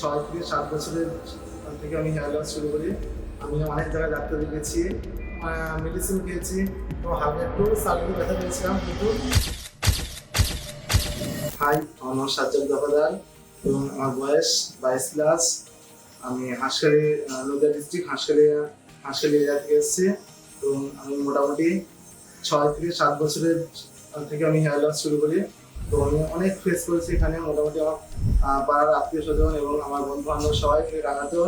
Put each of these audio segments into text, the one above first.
6 থেকে 7 বছরের থেকে আমি হেয়ার লস শুরু করি। আমি অনেক জায়গায় ডাক্তার দেখিয়েছি, মেডিসিন খেয়েছি। তো হালকা একটু সার্জারি ব্যথা পেয়েছিলাম কিন্তু হাই, আমার নাম সাজ্জাদ দফাদার এবং আমার বয়স 22+। আমি হাঁসখালি নদিয়া ডিস্ট্রিক্ট হাঁসখালি এরিয়া থেকে এসেছি এবং আমি মোটামুটি 6 থেকে 7 বছরের থেকে আমি হেয়ার লস শুরু করি। তো আমি অনেক ফেস করেছি এখানে, মোটামুটি আমার পাড়ার আত্মীয় স্বজন এবং আমার বন্ধু বান্ধব সবাই থেকে জানাতো।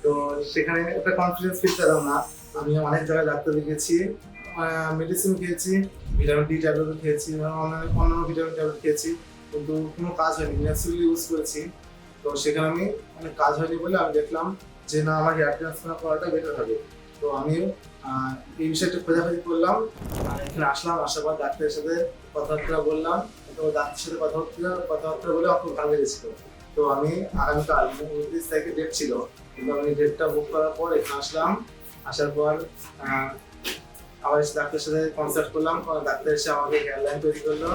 তো সেখানে একটা কনফিডেন্স ফিল পেলাম না। আমি অনেক জায়গায় ডাক্তার দেখিয়েছি, মেডিসিন খেয়েছি, ভিটামিন ডি ট্যাবলেট খেয়েছি, অন্যান্য ভিটামিন ট্যাবলেট খেয়েছি, কিন্তু কোনো কাজ হয়নি। ন্যাচুরালি ইউজ করেছি, তো সেখানে আমি অনেক কাজ হয়নি বলে আমি দেখলাম যে না, আমার হেয়ার ট্রান্সপ্লান্ট করাটা বেটার হবে। তো আমিও এই বিষয়টা খোঁজাখুঁজি করলাম, এখানে আসলাম। আসার পর ডাক্তারের সাথে কথাবার্তা বললাম। তো ডাক্তারের সাথে কথাবার্তা বলে আমার খুব ভালো লেগেছিল। তো আমি আগামীকাল 29 তারিখে ডেট ছিল, কিন্তু আমি ডেটটা বুক করার পর এখানে আসলাম। আসার পর আবার এসে ডাক্তারের সাথে কনসাল্ট করলাম। ডাক্তার এসে আমাকে হেয়ার লাইন তৈরি করলো।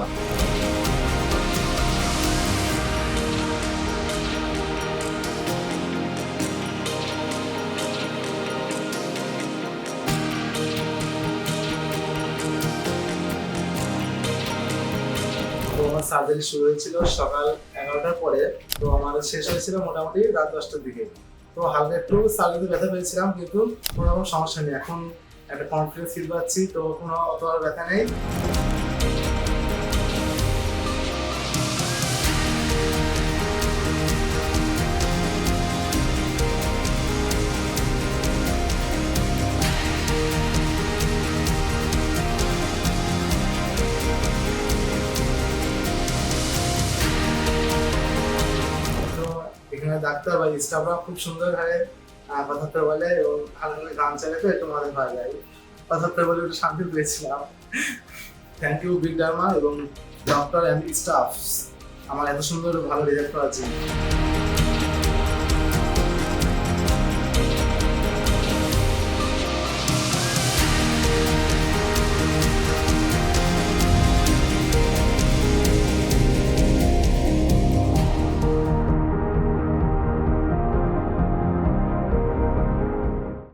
তো আমার সার্জারি শুরু হয়েছিল সকাল 11টার পরে। তো আমার শেষ হয়েছিল মোটামুটি রাত 10টার দিকে। তো হালকা একটু সার্জারি ব্যথা পেয়েছিলাম কিন্তু কোনো রকম সমস্যা নেই। এখন একটা কনফিডেন্স ফিল পাচ্ছি, তো কোনো অত আর ব্যথা নেই। তো এখানে ডাক্তার বা স্টাফরা খুব সুন্দরভাবে কথাবার্তা বলে এবং হালকা গান চালে তো একটু মজা পাওয়া যায়। কথাবার্তা বলে একটু শান্তি পেয়েছিলাম। থ্যাংক ইউ বিগ ডার্মা এবং ডক্টর অ্যান্ড স্টাফ আমার এত সুন্দর ভালো রেজাল্ট করার জন্য।